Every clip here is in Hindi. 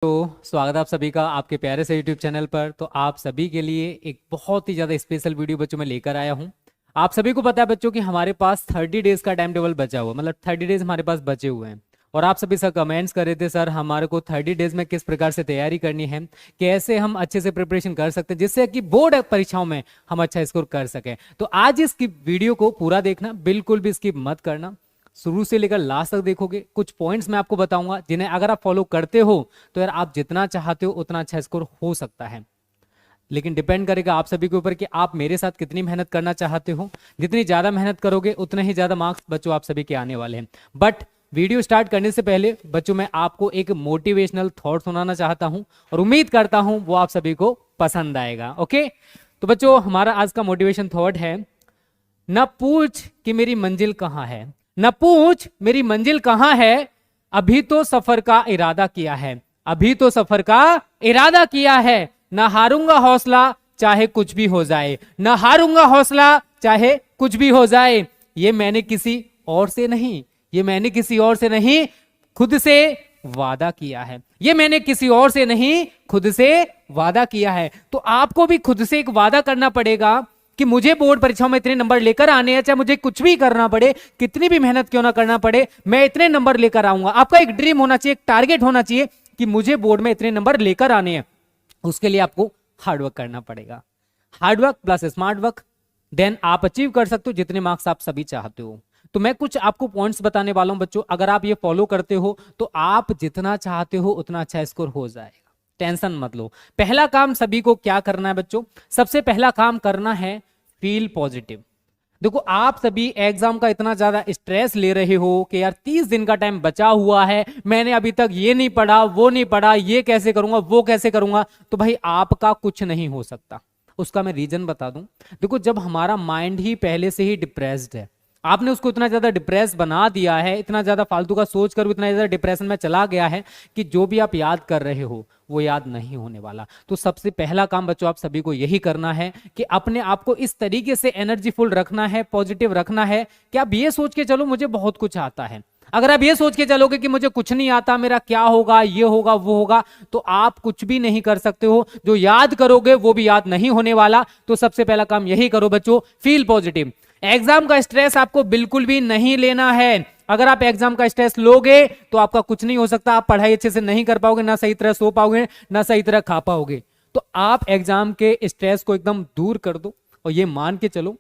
तो स्वागत है आप सभी का आपके प्यारे से यूट्यूब चैनल पर। तो आप सभी के लिए एक बहुत ही ज़्यादा स्पेशल वीडियो बच्चों में लेकर आया हूं। आप सभी को पता है बच्चों कि हमारे पास 30 डेज का टाइम टेबल बचा हुआ, मतलब 30 डेज हमारे पास बचे हुए हैं। और आप सभी सर कमेंट्स कर रहे थे सर हमारे को 30 डेज में किस प्रकार से तैयारी करनी है, कैसे हम अच्छे से प्रिपरेशन कर सकते हैं जिससे कि बोर्ड परीक्षाओं में हम अच्छा स्कोर कर सकें। तो आज इस वीडियो को पूरा देखना, बिल्कुल भी स्किप मत करना, शुरू से लेकर लास्ट तक देखोगे। कुछ पॉइंट्स मैं आपको बताऊंगा जिन्हें अगर आप फॉलो करते हो तो यार आप जितना चाहते हो उतना अच्छा स्कोर हो सकता है, लेकिन डिपेंड करेगा आप सभी के ऊपर कि आप मेरे साथ कितनी मेहनत करना चाहते हो। जितनी ज्यादा मेहनत करोगे उतने ही ज्यादा मार्क्स बच्चों आप सभी के आने वाले हैं। बट वीडियो स्टार्ट करने से पहले बच्चों मैं आपको एक मोटिवेशनल थॉट सुनाना चाहता हूं और उम्मीद करता हूं वो आप सभी को पसंद आएगा। ओके, तो बच्चों हमारा आज का मोटिवेशन थॉट है, न पूछ कि मेरी मंजिल कहां है, न पूछ मेरी मंजिल कहां है, अभी तो सफर का इरादा किया है, अभी तो सफर का इरादा किया है, न हारूंगा हौसला चाहे कुछ भी हो जाए, न हारूंगा हौसला चाहे कुछ भी हो जाए। ये मैंने किसी और से नहीं, ये मैंने किसी और से नहीं खुद से वादा किया है, ये मैंने किसी और से नहीं खुद से वादा किया है। तो आपको भी खुद से एक वादा करना पड़ेगा कि मुझे बोर्ड परीक्षाओं में इतने नंबर लेकर आने हैं, चाहे मुझे कुछ भी करना पड़े, कितनी भी मेहनत क्यों ना करना पड़े, मैं इतने नंबर लेकर आऊंगा। आपका एक ड्रीम होना चाहिए, एक टारगेट होना चाहिए कि मुझे बोर्ड में इतने नंबर लेकर आने हैं। उसके लिए आपको हार्डवर्क करना पड़ेगा, hard work plus smart work, then आप अचीव कर सकते हो जितने मार्क्स आप सभी चाहते हो। तो मैं कुछ आपको पॉइंट्स बताने वाला हूं बच्चों, अगर आप ये फॉलो करते हो तो आप जितना चाहते हो उतना अच्छा स्कोर हो जाएगा। टेंशन मत लो। पहला काम सभी को क्या करना है बच्चों, सबसे पहला काम करना है फील पॉजिटिव। देखो आप सभी एग्जाम का इतना ज्यादा स्ट्रेस ले रहे हो कि यार 30 दिन का टाइम बचा हुआ है, मैंने अभी तक ये नहीं पढ़ा, वो नहीं पढ़ा, ये कैसे करूंगा, वो कैसे करूंगा। तो भाई आपका कुछ नहीं हो सकता। उसका मैं रीजन बता दूं। देखो जब हमारा माइंड ही पहले से ही डिप्रेस्ड है, आपने उसको इतना ज्यादा डिप्रेस बना दिया है, इतना ज्यादा फालतू का सोच कर इतना ज्यादा डिप्रेशन में चला गया है कि जो भी आप याद कर रहे हो वो याद नहीं होने वाला। तो सबसे पहला काम बच्चों आप सभी को यही करना है कि अपने आप को इस तरीके से एनर्जीफुल रखना है, पॉजिटिव रखना है कि आप ये सोच के चलो मुझे बहुत कुछ आता है। अगर आप ये सोच के चलोगे कि मुझे कुछ नहीं आता, मेरा क्या होगा, ये होगा वो होगा, तो आप कुछ भी नहीं कर सकते हो। जो याद करोगे वो भी याद नहीं होने वाला। तो सबसे पहला काम यही करो बच्चों, फील पॉजिटिव। एग्जाम का स्ट्रेस आपको बिल्कुल भी नहीं लेना है। अगर आप एग्जाम का स्ट्रेस लोगे तो आपका कुछ नहीं हो सकता, आप पढ़ाई अच्छे से नहीं कर पाओगे, ना सही तरह सो पाओगे, ना सही तरह खा पाओगे। तो आप एग्जाम के स्ट्रेस को एकदम दूर कर दो और ये मान के चलो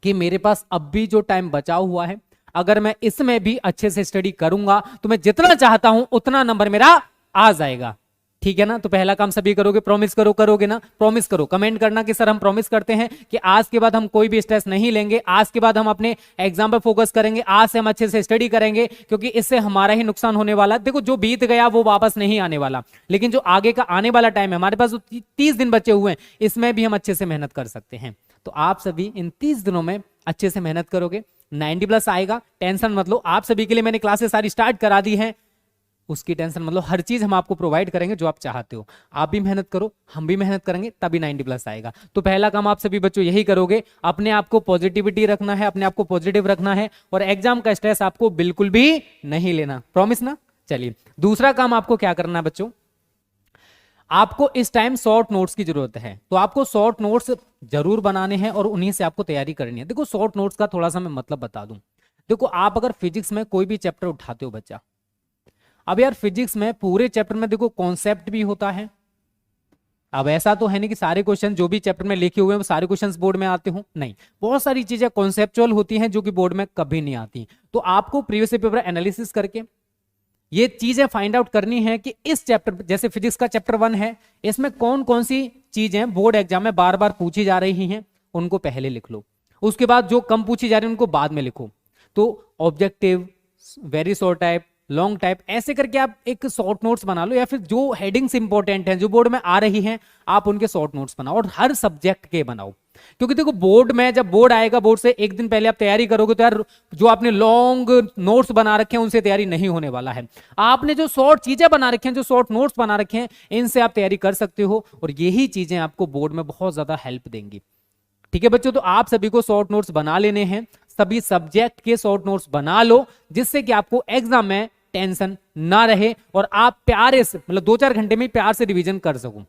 कि मेरे पास अब भी जो टाइम बचा हुआ है, अगर मैं इसमें भी अच्छे से स्टडी करूंगा तो मैं जितना चाहता हूं उतना नंबर मेरा आ जाएगा। ठीक है ना। तो पहला काम सभी करोगे, प्रॉमिस करो, करोगे ना, प्रॉमिस करो, कमेंट करना कि सर हम प्रॉमिस करते हैं कि आज के बाद हम कोई भी स्ट्रेस नहीं लेंगे, आज के बाद हम अपने एग्जाम पर फोकस करेंगे, आज से हम अच्छे से स्टडी करेंगे, क्योंकि इससे हमारा ही नुकसान होने वाला। देखो जो बीत गया वो वापस नहीं आने वाला, लेकिन जो आगे का आने वाला टाइम है, हमारे पास 30 दिन बचे हुए हैं, इसमें भी हम अच्छे से मेहनत कर सकते हैं। तो आप सभी इन 30 दिनों में अच्छे से मेहनत करोगे, 90+ आएगा, टेंशन मत लो। आप सभी के लिए मैंने क्लासेस सारी स्टार्ट करा दी हैं, उसकी टेंशन मतलब हर चीज हम आपको प्रोवाइड करेंगे जो आप चाहते हो। आप भी मेहनत करो, हम भी मेहनत करेंगे, तभी 90+ आएगा। तो पहला काम आप सभी बच्चों यही करोगे, अपने आप को पॉजिटिविटी रखना है, अपने आप को पॉजिटिव रखना है और एग्जाम का स्ट्रेस आपको बिल्कुल भी नहीं लेना। प्रॉमिस ना। चलिए दूसरा काम आपको क्या करना है बच्चों, आपको इस टाइम शॉर्ट नोट्स की जरूरत है। तो आपको शॉर्ट नोट्स जरूर बनाने हैं और उन्हीं से आपको तैयारी करनी है। देखो शॉर्ट नोट्स का थोड़ा सा मैं मतलब बता दूं। देखो आप अगर फिजिक्स में कोई भी चैप्टर उठाते हो बच्चा, अब यार फिजिक्स में पूरे चैप्टर में देखो कॉन्सेप्ट भी होता है। अब ऐसा तो है नहीं कि सारे क्वेश्चन जो भी चैप्टर में लिखे हुए हैं वो सारे क्वेश्चंस बोर्ड में आते हो, नहीं, बहुत सारी चीजें कॉन्सेप्चुअल होती हैं जो कि बोर्ड में कभी नहीं आती। तो आपको प्रीवियस पेपर एनालिसिस करके ये चीजें फाइंड आउट करनी है कि इस चैप्टर, जैसे फिजिक्स का चैप्टर 1 है, इसमें कौन कौन सी चीजें बोर्ड एग्जाम में बार बार पूछी जा रही हैं, उनको पहले लिख लो। उसके बाद जो कम पूछी जा रही है उनको बाद में लिखो। तो objective, very short type, long type, ऐसे करके आप एक शॉर्ट नोट्स बना लो, या फिर जो हेडिंग्स इंपॉर्टेंट हैं जो बोर्ड में आ रही हैं आप उनके शॉर्ट नोट्स बनाओ और हर सब्जेक्ट के बनाओ। क्योंकि देखो बोर्ड में जब बोर्ड आएगा, बोर्ड से एक दिन पहले आप तैयारी करोगे तो यार जो आपने लॉन्ग नोट्स बना रखे हैं उनसे तैयारी नहीं होने वाला है। आपने जो शॉर्ट चीजें बना रखी हैं, जो शॉर्ट नोट्स बना रखे हैं, इनसे आप तैयारी कर सकते हो और यही चीजें आपको बोर्ड में बहुत ज्यादा हेल्प देंगी। ठीक है बच्चों, तो आप सभी को शॉर्ट नोट्स बना लेने हैं, सभी सब्जेक्ट के शॉर्ट नोट्स बना लो जिससे कि आपको एग्जाम में टेंशन ना रहे और आप प्यारे से मतलब 2-4 घंटे में प्यार से रिवीजन कर सकूं,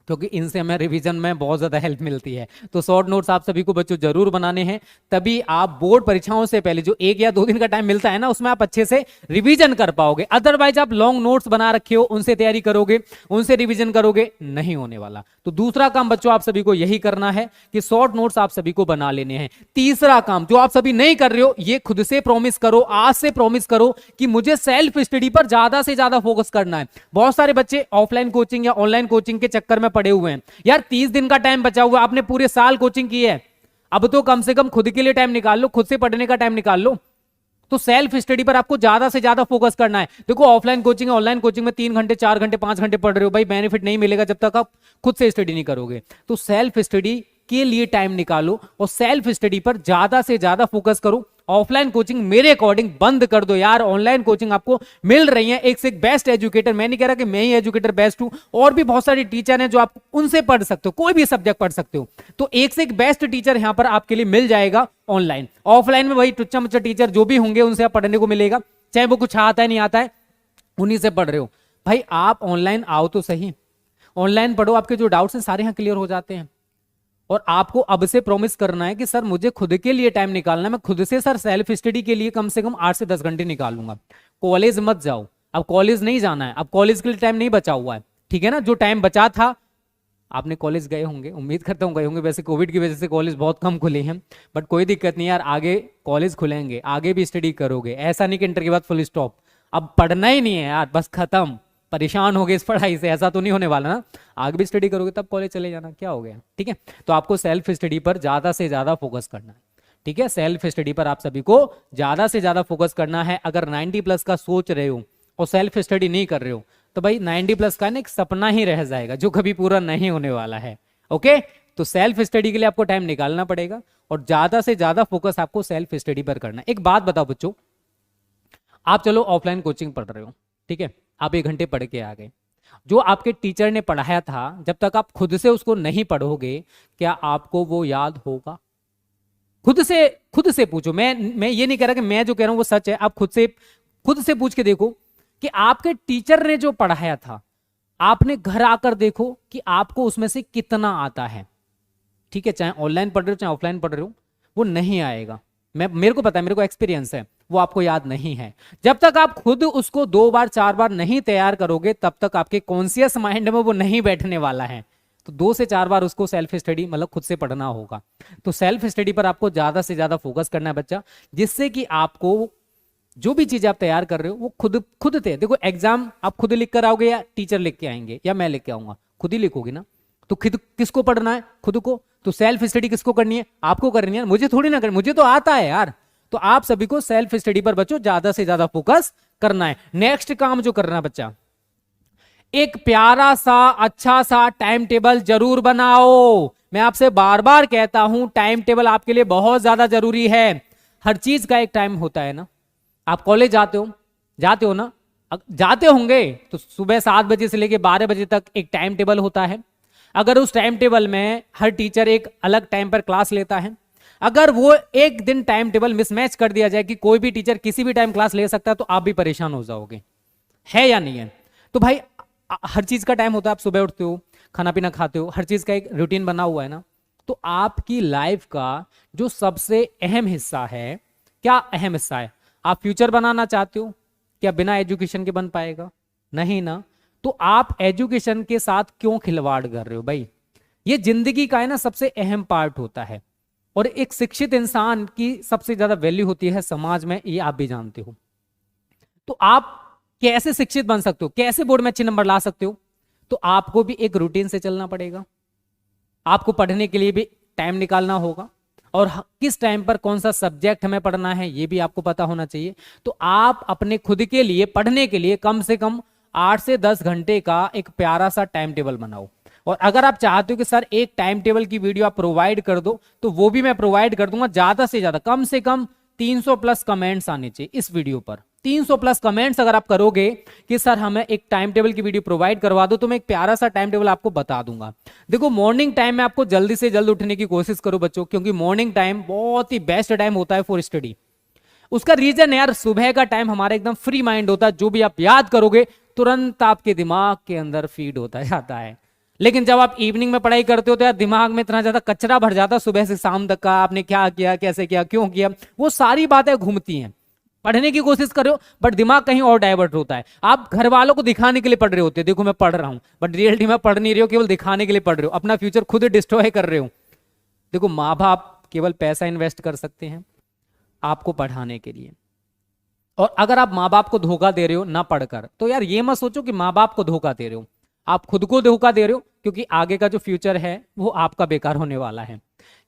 क्योंकि इनसे हमें रिवीजन में बहुत ज़्यादा हेल्प मिलती है। तो शॉर्ट नोट्स आप सभी को बच्चों जरूर बनाने हैं, तभी आप बोर्ड परीक्षाओं से पहले जो 1 या 2 दिन का टाइम मिलता है ना, उसमें आप अच्छे से रिवीजन कर पाओगे। अदरवाइज आप लॉन्ग नोट्स बना रखे हो, उनसे तैयारी करोगे, उनसे रिवीजन करोगे, नहीं होने वाला। तो दूसरा काम बच्चों आप सभी को यही करना है कि शॉर्ट नोट्स आप सभी को बना लेने हैं। तीसरा काम जो आप सभी नहीं कर रहे हो, ये खुद से प्रॉमिस करो, आज से प्रॉमिस करो कि मुझे सेल्फ स्टडी पर ज्यादा से ज्यादा फोकस करना है। बहुत सारे बच्चे ऑफलाइन कोचिंग या ऑनलाइन कोचिंग के चक्कर में पड़े हुए हैं। यार 30 दिन का टाइम बचा हुआ, आपने पूरे साल कोचिंग की है, अब तो कम से कम खुद के लिए टाइम निकाल लो, खुद से पढ़ने का टाइम निकाल लो। तो सेल्फ स्टडी पर आपको ज्यादा से ज्यादा फोकस करना है। देखो ऑफलाइन कोचिंग ऑनलाइन कोचिंग में 3 घंटे 4 घंटे 5 घंटे पढ़ रहे हो, भाई बेनिफिट नहीं मिलेगा जब तक आप खुद से स्टडी नहीं करोगे। तो सेल्फ स्टडी के लिए टाइम निकालो और सेल्फ स्टडी पर ज्यादा से ज्यादा फोकस करो। ऑफलाइन कोचिंग मेरे अकॉर्डिंग बंद कर दो यार, ऑनलाइन कोचिंग आपको मिल रही है, एक से एक बेस्ट एजुकेटर। मैं नहीं कह रहा कि मैं ही एजुकेटर बेस्ट हूं, और भी बहुत सारे टीचर हैं जो आप उनसे पढ़ सकते हो, कोई भी सब्जेक्ट पढ़ सकते हो। तो एक से एक बेस्ट टीचर यहां पर आपके लिए मिल जाएगा ऑनलाइन। ऑफलाइन में वही टुच्चा मुच्चा टीचर जो भी होंगे उनसे आप पढ़ने को मिलेगा, चाहे वो कुछ आता है नहीं आता है, उन्हीं से पढ़ रहे हो। भाई आप ऑनलाइन आओ तो सही, ऑनलाइन पढ़ो, आपके जो डाउट्स हैं सारे यहाँ क्लियर हो जाते हैं। और आपको अब से प्रॉमिस करना है कि सर मुझे खुद के लिए टाइम निकालना है, मैं खुद से सर सेल्फ स्टडी के लिए कम से कम 8 से 10 घंटे निकालूंगा। कॉलेज मत जाओ, अब कॉलेज नहीं जाना है, अब कॉलेज के लिए टाइम नहीं बचा हुआ है, ठीक है ना। जो टाइम बचा था, आपने कॉलेज गए होंगे, उम्मीद करता हूँ गए होंगे, वैसे कोविड की वजह से कॉलेज बहुत कम खुले हैं, बट कोई दिक्कत नहीं यार, आगे कॉलेज खुलेंगे, आगे भी स्टडी करोगे। ऐसा नहीं कि इंटर के बाद फुल स्टॉप, अब पढ़ना ही नहीं है यार, बस खत्म, परेशान हो गए इस पढ़ाई से, ऐसा तो नहीं होने वाला ना। आगे भी स्टडी करोगे तब कॉलेज चले जाना, क्या हो गया, ठीक है। तो आपको सेल्फ स्टडी पर ज्यादा से ज्यादा फोकस करना है, ठीक है। सेल्फ स्टडी पर आप सभी को ज्यादा से ज्यादा फोकस करना है। अगर 90+ का सोच रहे हो और सेल्फ स्टडी नहीं कर रहे हो, तो भाई 90+ का ना एक सपना ही रह जाएगा जो कभी पूरा नहीं होने वाला है। ओके, तो सेल्फ स्टडी के लिए आपको टाइम निकालना पड़ेगा और ज्यादा से ज्यादा फोकस आपको सेल्फ स्टडी पर करना है। एक बात बताओ बच्चों, आप चलो ऑफलाइन कोचिंग पढ़ रहे हो, ठीक है, आप 1 घंटे पढ़ के आ गए, जो आपके टीचर ने पढ़ाया था जब तक आप खुद से उसको नहीं पढ़ोगे, क्या आपको वो याद होगा? खुद से पूछो। मैं ये नहीं कह रहा कि मैं जो कह रहा हूं वो सच है, आप खुद से पूछ के देखो कि आपके टीचर ने जो पढ़ाया था, आपने घर आकर देखो कि आपको उसमें से कितना आता है, ठीक है। चाहे ऑनलाइन पढ़ रहे हो चाहे ऑफलाइन पढ़ रहे हो, वो नहीं आएगा। मेरे को पता है, मेरे को एक्सपीरियंस है, वो आपको याद नहीं है। जब तक आप खुद उसको 2 बार 4 बार नहीं तैयार करोगे, तब तक आपके कॉन्शियस माइंड में वो नहीं बैठने वाला है। तो 2 से 4 बार उसको सेल्फ स्टडी मतलब खुद से पढ़ना होगा। तो सेल्फ स्टडी पर आपको ज्यादा से ज्यादा फोकस करना है बच्चा, जिससे कि आपको जो भी चीज आप तैयार कर रहे हो वो खुद देखो एग्जाम आप खुद लिख कर आओगे या टीचर लिख के आएंगे या मैं लिख के आऊंगा? खुद ही लिखोगे ना। तो खुद किसको पढ़ना है? खुद को। तो सेल्फ स्टडी किसको करनी है? आपको करनी है, मुझे थोड़ी ना करनी, मुझे तो आता है यार। तो आप सभी को सेल्फ स्टडी पर बच्चों ज्यादा से ज्यादा फोकस करना है। नेक्स्ट काम जो करना है बच्चा, एक प्यारा सा अच्छा सा टाइम टेबल जरूर बनाओ। मैं आपसे बार बार कहता हूं, टाइम टेबल आपके लिए बहुत ज्यादा जरूरी है। हर चीज का एक टाइम होता है ना। आप कॉलेज जाते हो ना, जाते होंगे तो सुबह 7 बजे से लेके 12 बजे तक एक टाइम टेबल होता है। अगर उस टाइम टेबल में हर टीचर एक अलग टाइम पर क्लास लेता है, अगर वो एक दिन टाइम टेबल मिसमैच कर दिया जाए कि कोई भी टीचर किसी भी टाइम क्लास ले सकता है, तो आप भी परेशान हो जाओगे, है या नहीं है? तो भाई हर चीज का टाइम होता है, आप सुबह उठते हो, खाना पीना खाते हो, हर चीज का एक रूटीन बना हुआ है ना। तो आपकी लाइफ का जो सबसे अहम हिस्सा है, क्या अहम हिस्सा है? आप फ्यूचर बनाना चाहते हो, क्या बिना एजुकेशन के बन पाएगा? नहीं ना। तो आप एजुकेशन के साथ क्यों खिलवाड़ कर रहे हो भाई? ये जिंदगी का है ना सबसे अहम पार्ट होता है, और एक शिक्षित इंसान की सबसे ज्यादा वैल्यू होती है समाज में, ये आप भी जानते हो। तो आप कैसे शिक्षित बन सकते हो, कैसे बोर्ड में अच्छे नंबर ला सकते हो? तो आपको भी एक रूटीन से चलना पड़ेगा, आपको पढ़ने के लिए भी टाइम निकालना होगा, और किस टाइम पर कौन सा सब्जेक्ट हमें पढ़ना है ये भी आपको पता होना चाहिए। तो आप अपने खुद के लिए पढ़ने के लिए कम से कम 8 से 10 घंटे का एक प्यारा सा टाइम टेबल बनाओ। और अगर आप चाहते हो कि सर एक टाइम टेबल की वीडियो आप प्रोवाइड कर दो, तो वो भी मैं प्रोवाइड कर दूंगा। ज्यादा से ज्यादा कम से कम 300+ कमेंट्स आने चाहिए इस वीडियो पर। 300+ कमेंट्स अगर आप करोगे कि सर हमें एक टाइम टेबल की वीडियो प्रोवाइड करवा दो, तो मैं एक प्यारा सा टाइम टेबल आपको बता दूंगा। देखो मॉर्निंग टाइम में आपको जल्दी से जल्द उठने की कोशिश करो बच्चों, क्योंकि मॉर्निंग टाइम बहुत ही बेस्ट टाइम होता है फॉर स्टडी। उसका रीजन है यार, सुबह का टाइम हमारा एकदम फ्री माइंड होता है, जो भी आप याद करोगे तुरंत आपके दिमाग के अंदर फीड होता जाता है। लेकिन जब आप इवनिंग में पढ़ाई करते हो तो यार दिमाग में इतना ज्यादा कचरा भर जाता है, सुबह से शाम तक का आपने क्या किया, कैसे किया, क्यों किया, वो सारी बातें घूमती हैं। पढ़ने की कोशिश कर रहे हो बट दिमाग कहीं और डाइवर्ट होता है। आप घर वालों को दिखाने के लिए पढ़ रहे होते हो, देखो मैं पढ़ रहा हूं, बट रियलिटी में पढ़ नहीं रहे हो, केवल दिखाने के लिए पढ़ रहे हो, अपना फ्यूचर खुद डिस्ट्रॉय कर रहे हो। देखो माँ बाप केवल पैसा इन्वेस्ट कर सकते हैं आपको पढ़ाने के लिए, और अगर आप माँ बाप को धोखा दे रहे हो ना पढ़कर, तो यार ये मत सोचो कि माँ बाप को धोखा दे रहे हो, आप खुद को धोखा दे रहे हो, क्योंकि आगे का जो फ्यूचर है वो आपका बेकार होने वाला है।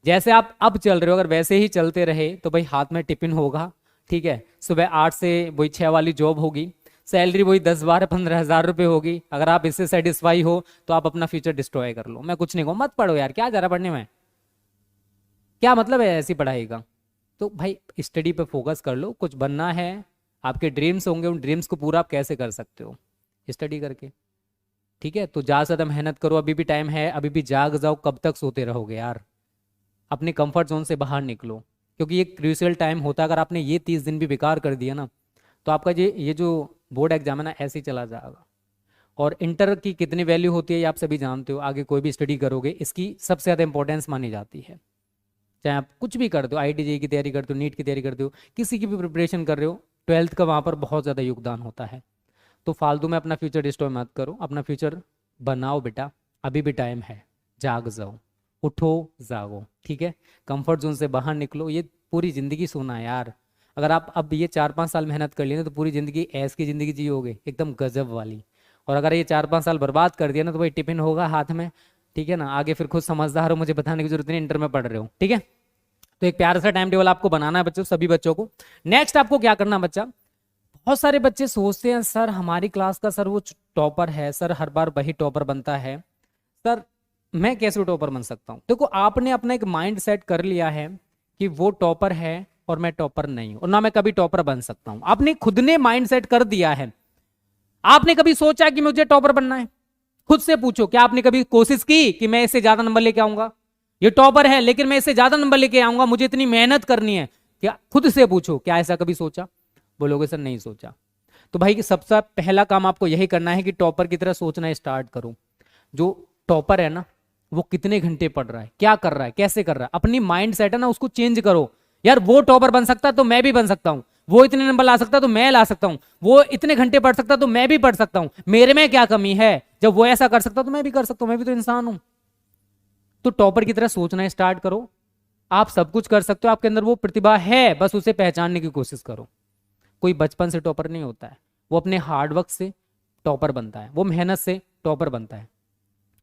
जैसे आप अब चल रहे हो अगर वैसे ही चलते रहे तो भाई हाथ में टिफिन होगा, ठीक है, सुबह 8 से वही 6 वाली जॉब होगी, सैलरी वही 10-12-15 हज़ार रुपए होगी। अगर आप इससे सेटिस्फाई हो तो आप अपना फ्यूचर डिस्ट्रॉय कर लो। मैं कुछ नहीं कहूँ, मत पढ़ो यार, क्या जा रहा पढ़ने में, क्या मतलब है ऐसी पढ़ाई का। तो भाई स्टडी पे फोकस कर लो, कुछ बनना है, आपके ड्रीम्स होंगे, उन ड्रीम्स को पूरा आप कैसे कर सकते हो, स्टडी करके, ठीक है। तो ज़्यादा से ज़्यादा मेहनत करो, अभी भी टाइम है, अभी भी जाग जाओ, कब तक सोते रहोगे यार, अपने कंफर्ट जोन से बाहर निकलो, क्योंकि ये क्रूशियल टाइम होता है। अगर आपने ये 30 दिन भी बेकार कर दिया ना तो आपका ये जो बोर्ड एग्जाम है ना ऐसे ही चला जाएगा। और इंटर की कितनी वैल्यू होती है ये आप सभी जानते हो, आगे कोई भी स्टडी करोगे इसकी सबसे ज़्यादा इंपॉर्टेंस मानी जाती है। चाहे आप कुछ भी करते हो, IIT की तैयारी करते हो, नीट की तैयारी करते हो, किसी की भी प्रिपरेशन कर रहे हो, 12th का वहाँ पर बहुत ज़्यादा योगदान होता है। तो फालतू में अपना फ्यूचर डिस्ट्रॉय मत करो, अपना फ्यूचर बनाओ बेटा, अभी भी टाइम है, जाग जाओ, उठो जागो, ठीक है। कंफर्ट जोन से बाहर निकलो, ये पूरी ज़िंदगी सोना है यार। अगर आप अब ये 4-5 साल मेहनत कर लिए ना तो पूरी ज़िंदगी ऐस की ज़िंदगी जियोगे एकदम गजब वाली। और अगर ये 4-5 साल बर्बाद कर दिया ना तो भाई टिफिन होगा हाथ में, ठीक है ना, आगे फिर खुद समझदार हो, मुझे बताने की जरूरत नहीं, इंटर में पढ़ रहे हो, ठीक है। तो एक प्यारा सा टाइम टेबल आपको बनाना है बच्चों, सभी बच्चों को। नेक्स्ट आपको क्या करना बच्चा, बहुत सारे बच्चे सोचते हैं सर हमारी क्लास का सर वो टॉपर है, सर हर बार वही टॉपर बनता है, सर मैं कैसे टॉपर बन सकता हूं। देखो आपने अपना एक माइंड सेट कर लिया है कि वो टॉपर है और मैं टॉपर नहीं हूं, और ना मैं कभी टॉपर बन सकता हूं, आपने खुद ने माइंड सेट कर दिया है। आपने कभी सोचा कि मुझे टॉपर बनना है, खुद से पूछो, क्या आपने कभी कोशिश की कि मैं इससे ज्यादा नंबर लेके आऊंगा, ये टॉपर है लेकिन मैं इससे ज्यादा नंबर लेके आऊंगा, मुझे इतनी मेहनत करनी है, क्या खुद से पूछो क्या ऐसा कभी सोचा। बोलोगे सर नहीं सोचा। तो भाई सबसे पहला काम आपको यही करना है कि टॉपर की तरह सोचना स्टार्ट करो। जो टॉपर है ना वो कितने घंटे पढ़ रहा है, क्या कर रहा है, कैसे कर रहा है, अपनी माइंड सेट है ना उसको चेंज करो। यार वो टॉपर बन सकता तो मैं भी बन सकता हूं, वो इतने नंबर ला सकता तो मैं ला सकता हूं, वो इतने घंटे पढ़ सकता तो मैं भी पढ़ सकता हूं, मेरे में क्या कमी है, जब वो ऐसा कर सकता तो मैं भी कर सकता हूं, मैं भी तो इंसान हूं। तो टॉपर की तरह सोचना स्टार्ट करो, आप सब कुछ कर सकते हो, आपके अंदर वो प्रतिभा है, बस उसे पहचानने की कोशिश करो। कोई बचपन से टॉपर नहीं होता है, वो अपने हार्डवर्क से टॉपर बनता है, वो मेहनत से टॉपर बनता है।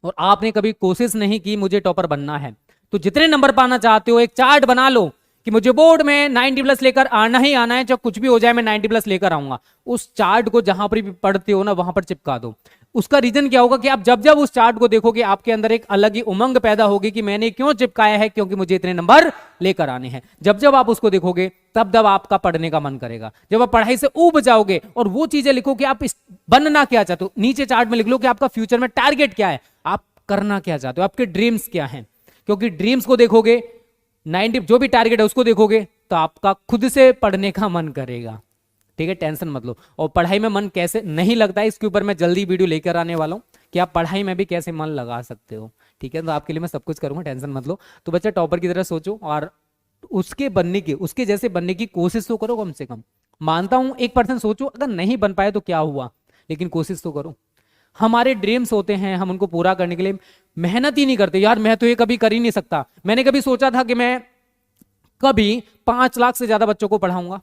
और आपने कभी कोशिश नहीं की मुझे टॉपर बनना है, तो जितने नंबर पाना चाहते हो एक चार्ट बना लो कि मुझे बोर्ड में 90+ लेकर आना ही आना है, जब कुछ भी हो जाए मैं 90+ लेकर आऊंगा। उस चार्ट को जहां पर भी पढ़ते हो ना वहां पर चिपका दो। उसका रीजन क्या होगा कि आप जब जब उस चार्ट को देखोगे आपके अंदर एक अलग ही उमंग पैदा होगी कि मैंने क्यों चिपकाया है, क्योंकि मुझे इतने नंबर लेकर आने हैं। जब जब आप उसको देखोगे तब जब आपका पढ़ने का मन करेगा, जब आप पढ़ाई से ऊब जाओगे और वो चीजें लिखो कि आप बनना क्या चाहते हो, नीचे चार्ट में लिख लो कि आपका फ्यूचर में टारगेट क्या है, आप करना क्या चाहते हो, आपके ड्रीम्स क्या हैं। क्योंकि ड्रीम्स को देखोगे 90 जो भी टारगेट है उसको देखोगे तो आपका खुद से पढ़ने का मन करेगा, ठीक है, टेंशन मत लो। और पढ़ाई में मन कैसे नहीं लगता है इसके ऊपर मैं जल्दी वीडियो लेकर आने वाला हूं कि आप पढ़ाई में भी कैसे मन लगा सकते हो, ठीक है। तो आपके लिए मैं सब कुछ करूंगा, टेंशन मत लो। तो बच्चा टॉपर की तरह सोचो और उसके जैसे बनने की कोशिश तो करो कम से कम। मानता हूं 1% सोचो, अगर नहीं बन पाए तो क्या हुआ, लेकिन कोशिश तो करो। हमारे ड्रीम्स होते हैं, हम उनको पूरा करने के लिए मेहनत ही नहीं करते। यार मैं तो ये कभी कर ही नहीं सकता, मैंने कभी सोचा था कि मैं कभी 5 लाख से ज्यादा बच्चों को पढ़ाऊंगा।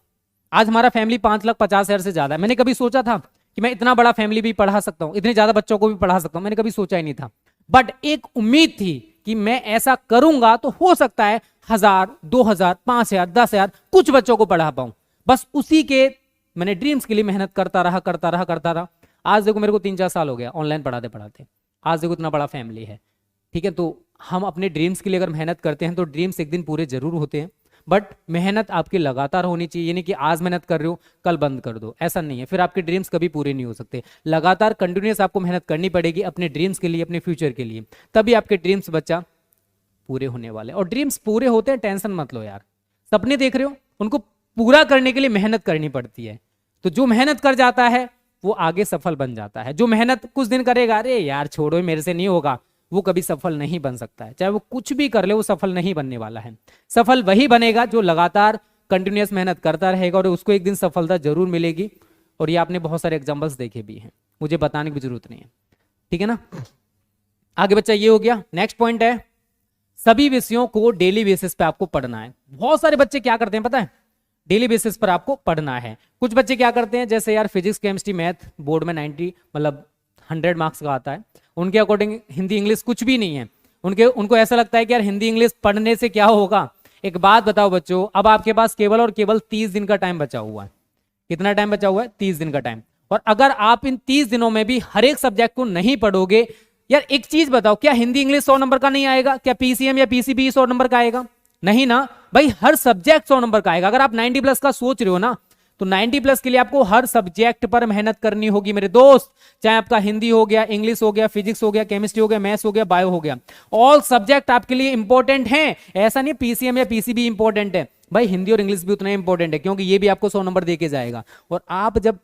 आज हमारा फैमिली 5,50,000 से ज्यादा है, मैंने कभी सोचा था कि मैं इतना बड़ा फैमिली भी पढ़ा सकता हूं, इतने ज्यादा बच्चों को भी पढ़ा सकता हूं, मैंने कभी सोचा ही नहीं था। बट एक उम्मीद थी कि मैं ऐसा करूंगा तो हो सकता है 1,000, 2,000, 5,000, 10,000 कुछ बच्चों को पढ़ा पाऊं। बस उसी के मैंने ड्रीम्स के लिए मेहनत करता रहा। आज देखो मेरे को 3-4 साल हो गया ऑनलाइन पढ़ाते पढ़ाते, आज देखो इतना बड़ा फैमिली है, ठीक है। तो हम अपने ड्रीम्स के लिए अगर मेहनत करते हैं तो ड्रीम्स एक दिन पूरे जरूर होते हैं, बट मेहनत आपकी लगातार होनी चाहिए। ये नहीं कि आज मेहनत कर रहे हो कल बंद कर दो, ऐसा नहीं है, फिर आपके ड्रीम्स कभी पूरे नहीं हो सकते। लगातार कंटिन्यूस आपको मेहनत करनी पड़ेगी अपने ड्रीम्स के लिए, अपने फ्यूचर के लिए, तभी आपके ड्रीम्स बच्चा पूरे होने वाले। और ड्रीम्स पूरे होते हैं, टेंशन मत लो यार। सपने देख रहे हो उनको पूरा करने के लिए मेहनत करनी पड़ती है। तो जो मेहनत कर जाता है वो आगे सफल बन जाता है। जो मेहनत कुछ दिन करेगा, अरे यार छोड़ो मेरे से नहीं होगा, वो कभी सफल नहीं बन सकता है। चाहे वो कुछ भी कर ले, वो सफल नहीं बनने वाला है। सफल वही बनेगा जो लगातार कंटिन्यूअस मेहनत करता रहेगा, और उसको एक दिन सफलता जरूर मिलेगी। और ये आपने बहुत सारे एग्जाम्पल्स देखे भी हैं, मुझे बताने की जरूरत नहीं है, ठीक है ना। आगे बच्चा ये हो गया। नेक्स्ट पॉइंट है, सभी विषयों को डेली बेसिस पे आपको पढ़ना है। बहुत सारे बच्चे क्या करते हैं पता है, डेली बेसिस पर आपको पढ़ना है। कुछ बच्चे क्या करते हैं, जैसे यार फिजिक्स केमिस्ट्री मैथ बोर्ड में 90 मतलब 100 मार्क्स का आता है, उनके अकॉर्डिंग हिंदी इंग्लिश कुछ भी नहीं है। उनको ऐसा लगता है कि यार हिंदी इंग्लिश पढ़ने से क्या होगा। एक बात बताओ बच्चों, अब आपके पास केवल और केवल 30 दिन का टाइम बचा हुआ है। कितना टाइम बचा हुआ है? 30 दिन का टाइम। और अगर आप इन 30 दिनों में भी हर एक सब्जेक्ट को नहीं पढ़ोगे, यार एक चीज बताओ, क्या हिंदी इंग्लिश 100 नंबर का नहीं आएगा? क्या पीसीएम या पीसीबी 100 नंबर का आएगा? नहीं ना भाई, हर सब्जेक्ट 100 नंबर का आएगा। अगर आप 90 प्लस का सोच रहे हो ना, तो 90 प्लस के लिए आपको हर सब्जेक्ट पर मेहनत करनी होगी मेरे दोस्त। चाहे आपका हिंदी हो गया, इंग्लिश हो गया, फिजिक्स हो गया, केमिस्ट्री हो गया, मैथ्स हो गया, बायो हो गया, ऑल सब्जेक्ट आपके लिए इंपॉर्टेंट हैं। ऐसा नहीं पीसीएम या पीसीबी इंपॉर्टेंट है भाई, हिंदी और इंग्लिश भी उतना इंपॉर्टेंट है, क्योंकि ये भी आपको 100 नंबर देके जाएगा। और आप जब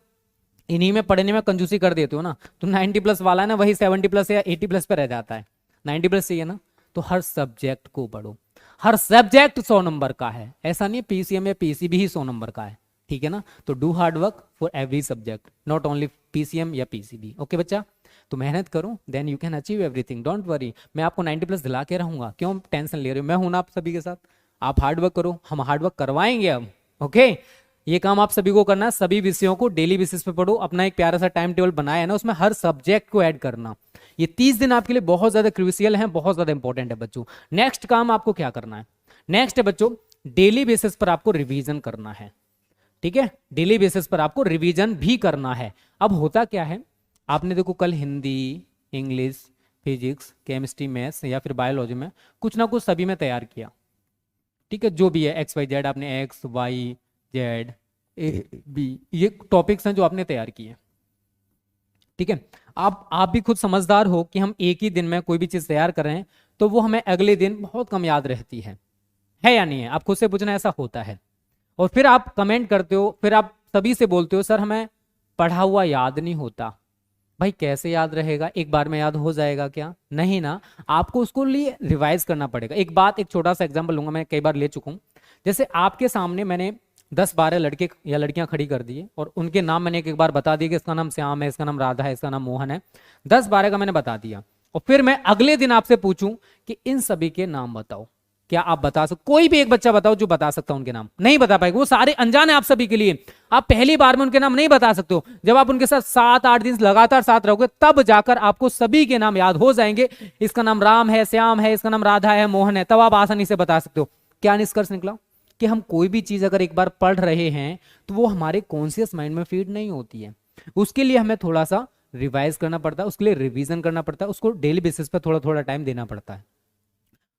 इन्हीं में पढ़ने में कंजूसी कर देते हो ना, तो 90 प्लस वाला है ना, वही 70 प्लस या 80 प्लस पे रह जाता है। 90 प्लस चाहिए ना, तो हर सब्जेक्ट को पढ़ो। हर सब्जेक्ट 100 नंबर का है, ऐसा नहीं पीसीएम या पीसीबी ही 100 नंबर का है, ठीक है ना। तो do hard work for every subject, not only PCM या पीसीबी। ओके बच्चा, तो मेहनत करो, then you can achieve everything, don't worry. मैं आपको 90 प्लस दिला के रहूंगा, क्यों टेंशन ले रहे हो? मैं हूं ना आप सभी के साथ। आप हार्ड वर्क करो, हम हार्ड वर्क करवाएंगे हम। ओके, ये काम आप सभी को करना है। सभी विषयों को डेली बेसिस पे पढ़ो। अपना एक प्यारा सा टाइम टेबल बनाया है ना, उसमें हर सब्जेक्ट को ऐड करना। ये 30 दिन आपके लिए बहुत ज्यादा क्रूशियल है, बहुत ज्यादा इंपॉर्टेंट है बच्चों। नेक्स्ट काम आपको क्या करना है? नेक्स्ट है बच्चों, डेली बेसिस पर आपको रिवीजन करना है, ठीक है। डेली बेसिस पर आपको रिवीजन भी करना है। अब होता क्या है, आपने देखो कल Hindi, English, physics, chemistry, maths या फिर बायोलॉजी में कुछ ना कुछ सभी में तैयार किया, ठीक है। जो भी है एक्स वाई जेड, आपने X Y Z A B, ये टॉपिक्स हैं जो आपने तैयार किए, ठीक है। आप भी खुद समझदार हो कि हम एक ही दिन में कोई भी चीज तैयार कर रहे हैं, तो वो हमें अगले दिन बहुत कम याद रहती है या नहीं है? आप खुद से पूछना, ऐसा होता है। और फिर आप कमेंट करते हो, फिर आप सभी से बोलते हो सर हमें पढ़ा हुआ याद नहीं होता। भाई कैसे याद रहेगा? एक बार में याद हो जाएगा क्या? नहीं ना, आपको उसको लिए रिवाइज करना पड़ेगा। एक बात, एक छोटा सा एग्जांपल लूंगा, मैं कई बार ले चुका हूं। जैसे आपके सामने मैंने 10-12 लड़के या लड़कियां खड़ी कर दिए, और उनके नाम मैंने एक बार बता दिया कि इसका नाम श्याम है, इसका नाम राधा है, इसका नाम मोहन है। 10-12 का मैंने बता दिया, और फिर मैं अगले दिन आपसे पूछूं कि इन सभी के नाम बताओ, क्या आप बता सकते? कोई भी एक बच्चा बताओ जो बता सकता उनके नाम। नहीं बता पाएगा, वो सारे अनजान है आप सभी के लिए। आप पहली बार में उनके नाम नहीं बता सकते हो। जब आप उनके साथ 7-8 दिन लगातार साथ रहोगे, तब जाकर आपको सभी के नाम याद हो जाएंगे। इसका नाम राम है, श्याम है, इसका नाम राधा है, मोहन है, तब आप आसानी से बता सकते हो। क्या निष्कर्ष निकला? कि हम कोई भी चीज अगर एक बार पढ़ रहे हैं, तो वो हमारे कॉन्शियस माइंड में फीड नहीं होती है। उसके लिए हमें थोड़ा सा रिवाइज करना पड़ता है, उसके लिए रिवीजन करना पड़ता है, उसको डेली बेसिस पे थोड़ा थोड़ा टाइम देना पड़ता है।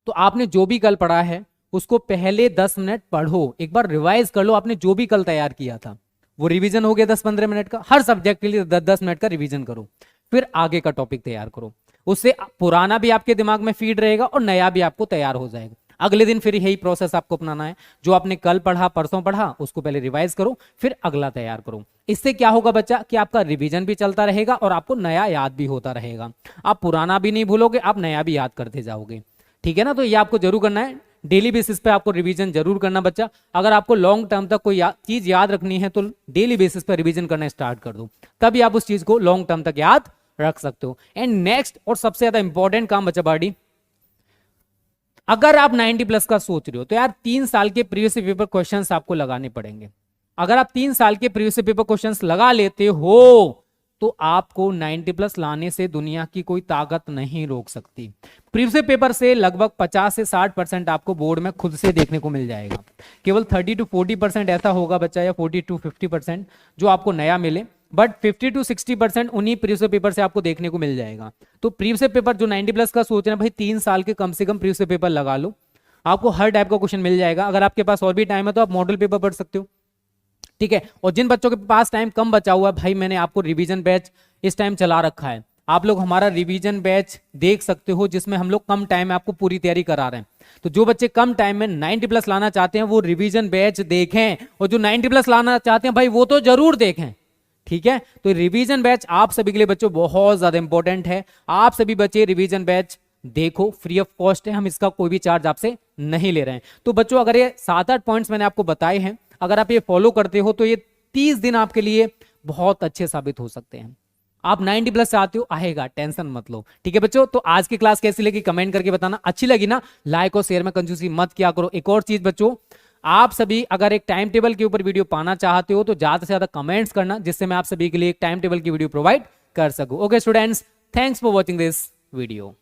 तो आपने जो भी कल पढ़ा है, उसको पहले 10 मिनट पढ़ो, एक बार रिवाइज कर लो। आपने जो भी कल तैयार किया था, वो रिवीजन हो गया 10-15 मिनट का। हर सब्जेक्ट के लिए 10-10 मिनट का रिवीजन करो, फिर आगे का टॉपिक तैयार करो। उससे पुराना भी आपके दिमाग में फीड रहेगा और नया भी आपको तैयार हो जाएगा। अगले दिन फिर यही प्रोसेस आपको अपनाना है। जो आपने कल पढ़ा, परसों पढ़ा, उसको पहले रिवाइज करो, फिर अगला तैयार करो। इससे क्या होगा बच्चा, कि आपका रिवीजन भी चलता रहेगा और आपको नया याद भी होता रहेगा। आप पुराना भी नहीं भूलोगे, आप नया भी याद करते जाओगे, ठीक है ना। तो ये आपको जरूर करना है, डेली बेसिस पे आपको रिवीजन जरूर करना बच्चा। अगर आपको लॉन्ग टर्म तक कोई चीज याद रखनी है, तो डेली बेसिस पे रिवीजन करना स्टार्ट कर दो, तभी आप उस चीज को लॉन्ग टर्म तक याद रख सकते हो। एंड नेक्स्ट और सबसे ज्यादा इंपॉर्टेंट काम बच्चा बाडी, अगर आप 90 प्लस का सोच रहे हो, तो यार 3 साल के प्रीवियस पेपर क्वेश्चंस आपको लगाने पड़ेंगे। अगर आप 3 साल के प्रीवियस पेपर क्वेश्चंस लगा लेते हो, तो आपको 90 प्लस लाने से दुनिया की कोई ताकत नहीं रोक सकती। प्रीवियस पेपर से लगभग 50 से 60% आपको बोर्ड में खुद से देखने को मिल जाएगा। केवल 30 to 40% ऐसा होगा बच्चा, या 40 to 50% जो आपको नया मिले, बट 50 to 60% उन्हीं प्रीवियस पेपर से आपको देखने को मिल जाएगा। तो प्रीवियस पेपर जो 90 प्लस का सोच रहे हैं भाई, 3 साल के कम से कम प्रीवियस पेपर लगा लो, आपको हर टाइप का क्वेश्चन मिल जाएगा। अगर आपके पास और भी टाइम है, तो आप मॉडल पेपर पढ़ सकते हो, ठीक है। और जिन बच्चों के पास टाइम कम बचा हुआ है, भाई मैंने आपको रिवीजन बैच इस टाइम चला रखा है। आप लोग हमारा रिवीजन बैच देख सकते हो, जिसमें हम लोग कम टाइम में आपको पूरी तैयारी करा रहे हैं। तो जो बच्चे कम टाइम में 90 प्लस लाना चाहते हैं वो रिवीजन बैच देखें, और जो 90 प्लस लाना चाहते हैं भाई वो तो जरूर देखें, ठीक है। तो रिवीजन बैच आप सभी के लिए बच्चों बहुत ज्यादा इंपॉर्टेंट है। आप सभी बच्चे रिवीजन बैच देखो, फ्री ऑफ कॉस्ट है, हम इसका कोई भी चार्ज आपसे नहीं ले रहे हैं। तो बच्चों अगर ये 7-8 पॉइंट्स मैंने आपको बताए हैं, अगर आप ये फॉलो करते हो तो ये 30 दिन आपके लिए बहुत अच्छे साबित हो सकते हैं। आप 90 प्लस चाहते हो, आएगा, टेंशन मत लो, ठीक है बच्चों। तो आज की क्लास कैसी लगी कमेंट करके बताना, अच्छी लगी ना लाइक और शेयर में कंजूसी मत किया करो। एक और चीज बच्चों, आप सभी अगर एक टाइम टेबल के ऊपर वीडियो पाना चाहते हो तो ज्यादा से ज्यादा कमेंट्स करना, जिससे मैं आप सभी के लिए एक टाइम टेबल की वीडियो प्रोवाइड कर सकूं। Okay students, thanks for watching this video.